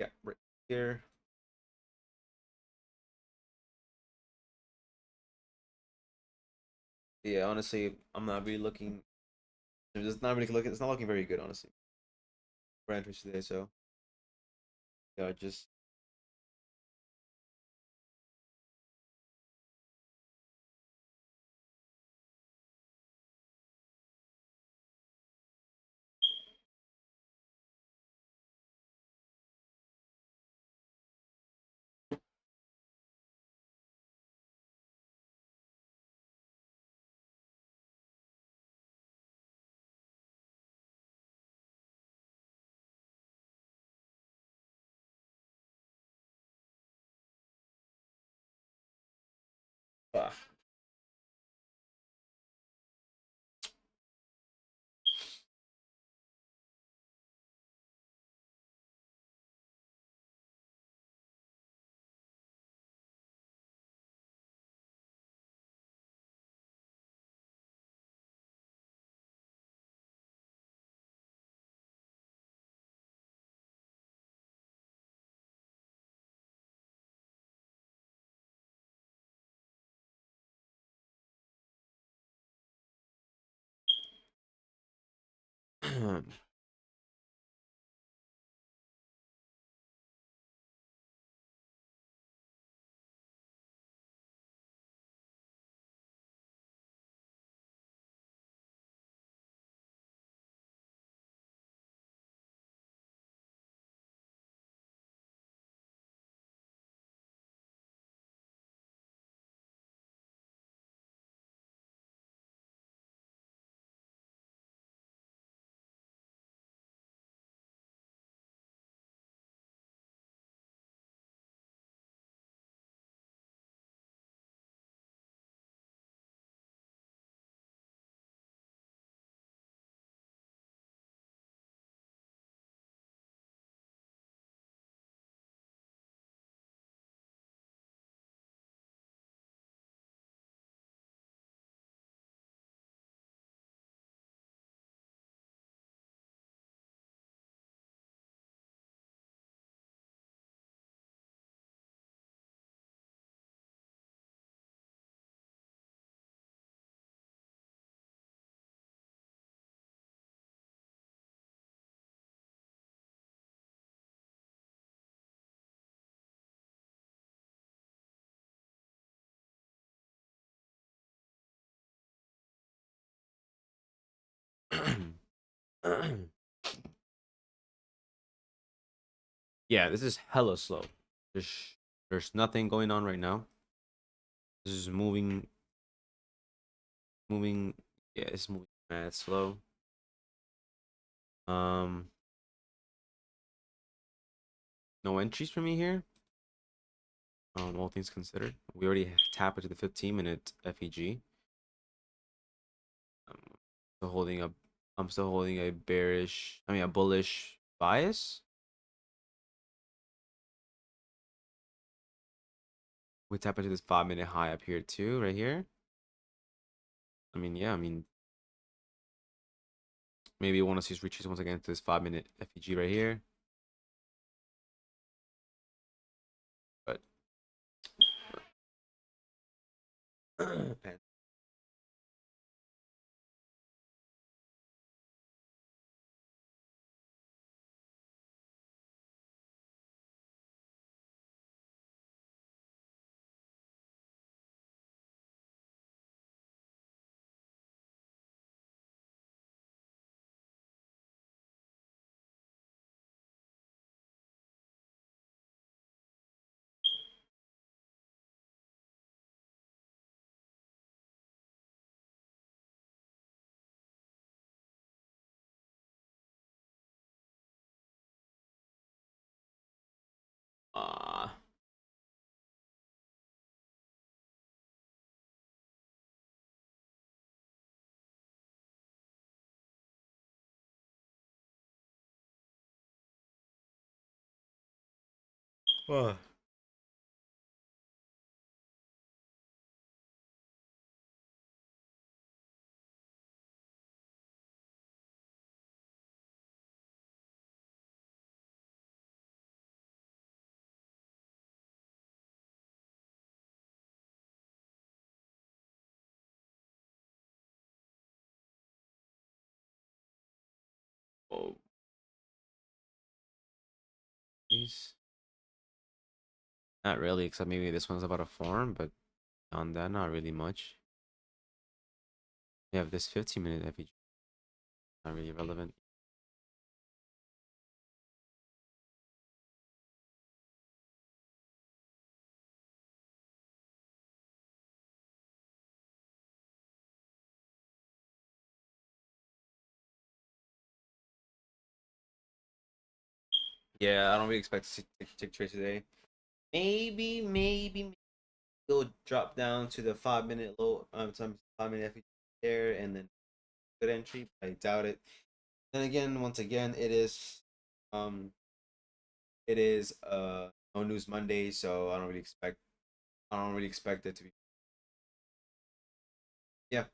Yeah, right here. Yeah, honestly, I'm not really looking. It's not really looking. It's not looking very good, honestly, for entries today. So yeah, just ah. Yeah, this is hella slow. There's there's nothing going on right now. This is moving. Yeah, it's moving mad slow. Um, no entries for me here. All things considered, we already tapped into the 15-minute FEG. Um, still holding a, I'm still holding a bearish. I mean, a bullish bias. We tap into this 5-minute high up here too, right here. I mean, yeah, I mean, maybe want to see us retrace once again to this 5-minute FEG right here. But uh, uh, oh, geez. Not really, except maybe this one's about a form, but on that, not really much. You have this 15-minute FEG, not really relevant. Yeah, I don't really expect to see tick trade today. Maybe it'll drop down to the 5-minute low, some 5-minute FEG there, and then good entry. I doubt it. Then again, once again, um, it is no news Monday, so I don't really expect it to be. Yeah.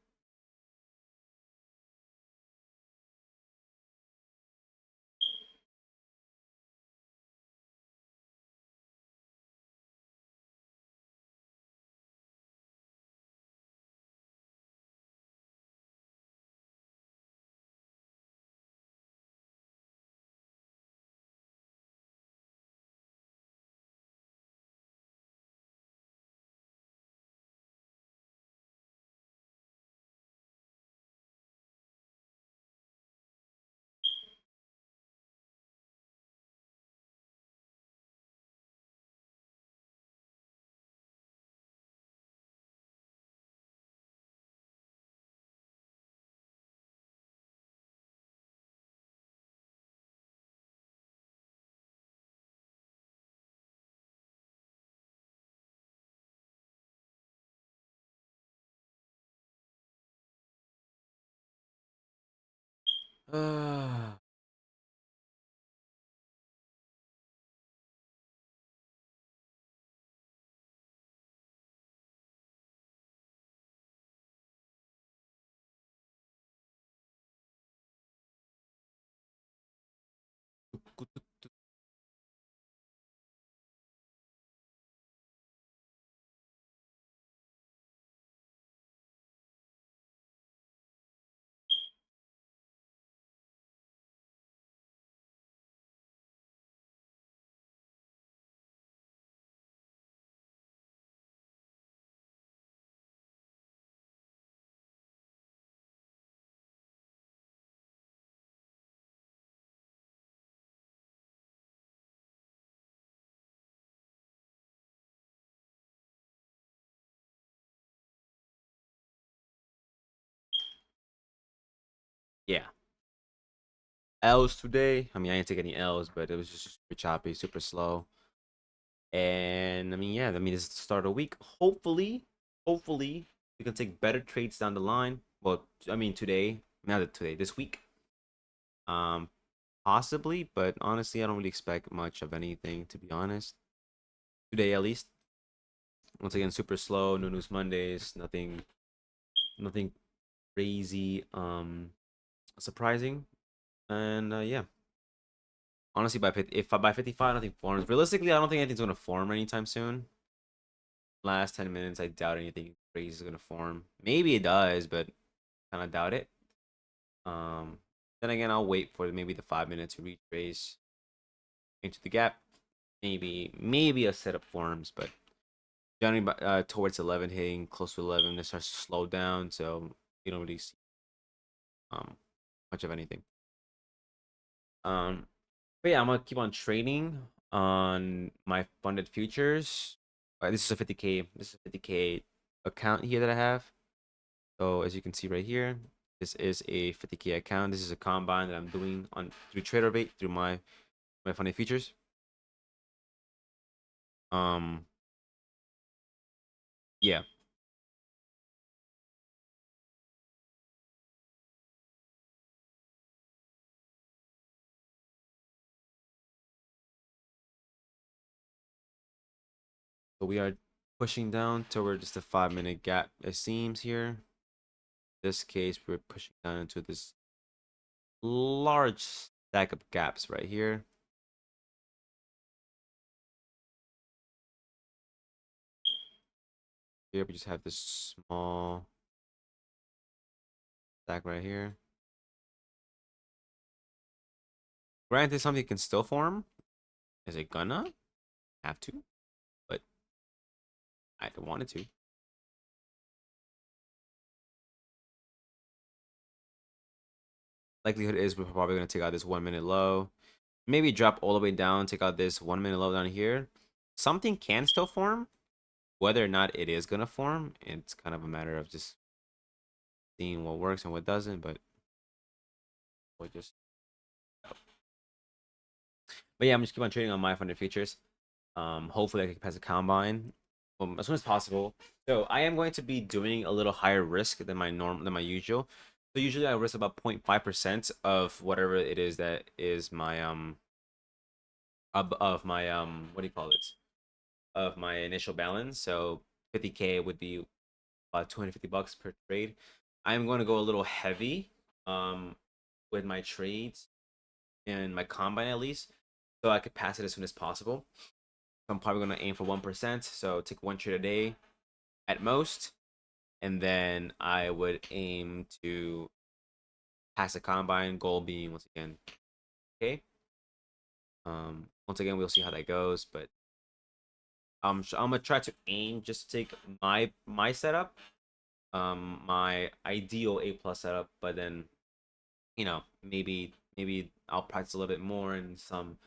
Uh, L's today. I mean, I didn't take any L's, but it was just super choppy, super slow. And I mean, yeah, I mean, this is the start of the week. Hopefully, we can take better trades down the line. Well, I mean, today, not today, this week. Um, Possibly, but honestly, I don't really expect much of anything, to be honest. Today, at least. Once again, super slow. No news Mondays. Nothing crazy. Surprising. And yeah, honestly, if by 55, nothing forms. Realistically, I don't think anything's gonna form anytime soon. Last 10 minutes, I doubt anything crazy is gonna form. Maybe it does, but kind of doubt it. Um, then again, I'll wait for maybe the 5 minutes to retrace into the gap. Maybe a setup forms, but generally towards 11, hitting close to 11, it starts to slow down, so you don't really see um much of anything. Um, but yeah, I'm gonna keep on trading on my funded futures. This is a 50K. This is a 50K account here that I have. So as you can see right here, this is a 50K account. This is a combine that I'm doing on through TraderBait through my funded futures. Um, yeah. So we are pushing down towards the 5 minute gap. It seems here. This case, we're pushing down into this large stack of gaps right here. Here we just have this small stack right here. Granted, something can still form. Is it gonna have to? But I don't want it to. Likelihood is we're probably gonna take out this 1 minute low. Maybe drop all the way down, take out this 1 minute low down here. Something can still form. Whether or not it is gonna form, it's kind of a matter of just seeing what works and what doesn't. But we'll just. But yeah, I'm just keep on trading on my funded features. Hopefully I can pass a combine as soon as possible. So I am going to be doing a little higher risk than my usual. So usually I risk about 0.5% of whatever it is that is my of my what do you call it, of my initial balance. So 50K would be about 250 bucks per trade. I'm going to go a little heavy with my trades and my combine at least, so I could pass it as soon as possible. I'm probably going to aim for 1%, so take one trade a day at most, and then I would aim to pass the combine. Goal being once again, okay. Once again, we'll see how that goes, but I'm gonna try to aim just to take my setup, my ideal A plus setup, but then maybe I'll practice a little bit more in some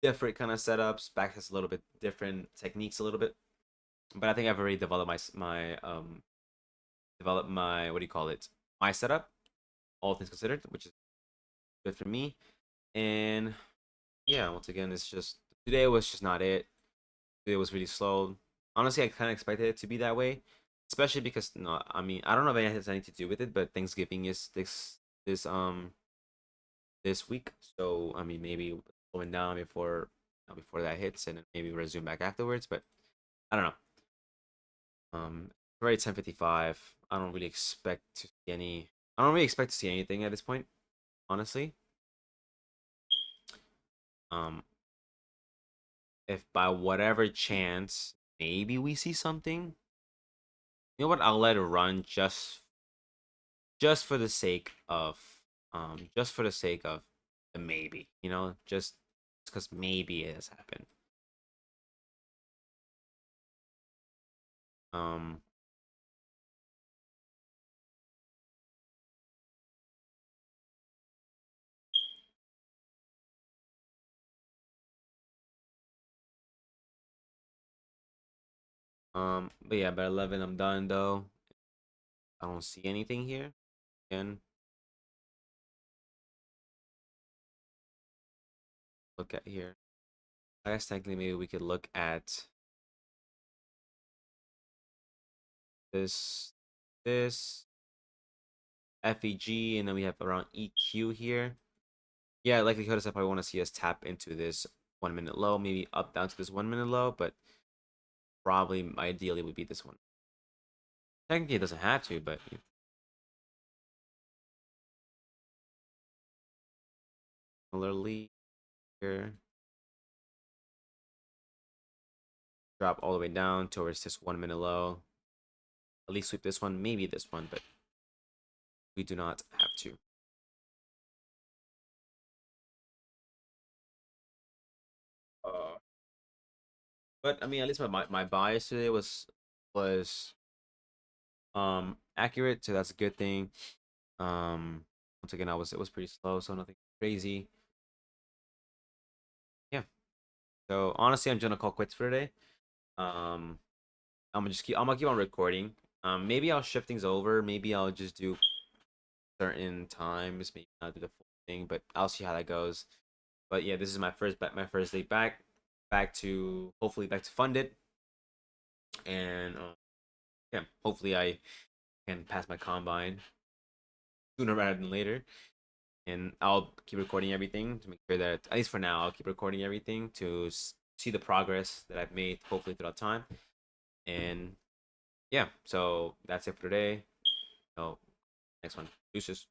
different kind of setups, backtest a little bit different techniques a little bit. But I think I've already developed my what do you call it, my setup, all things considered, which is good for me. And yeah, once again, it's just today was just not it. It was really slow. Honestly, I kind of expected it to be that way, especially because no, I mean, I don't know if it has anything to do with it, but Thanksgiving is this this week, so I mean, maybe slowing down before that hits, and then maybe resume back afterwards. But I don't know. Right, 10:55. I don't really expect to see any. I don't really expect to see anything at this point, honestly. Um, if by whatever chance maybe we see something, you know what? I'll let it run just for the sake of just for the sake of the maybe, just because maybe it has happened. Um, but yeah, by 11 I'm done though. I don't see anything here. Again, look at here. I guess technically maybe we could look at this, this FEG, and then we have around EQ here. Yeah, likelihood is I probably want to see us tap into this 1 minute low, maybe up down to this 1 minute low, but probably ideally would be this one. Technically, it doesn't have to, but similarly here, drop all the way down towards this 1 minute low. At least sweep this one, maybe this one, but we do not have to. Uh, but I mean, at least my bias today was accurate, so that's a good thing. Once again, it was pretty slow, so nothing crazy. Yeah. So honestly, I'm gonna call quits for today. Um, I'm gonna keep on recording. Maybe I'll shift things over. Maybe I'll just do certain times. Maybe not do the full thing, but I'll see how that goes. But yeah, this is my first day back to hopefully back to funded, and yeah, hopefully I can pass my combine sooner rather than later. And I'll keep recording everything to make sure that at least for now I'll keep recording everything to see the progress that I've made hopefully throughout time. And yeah, so that's it for today. So next one, deuces.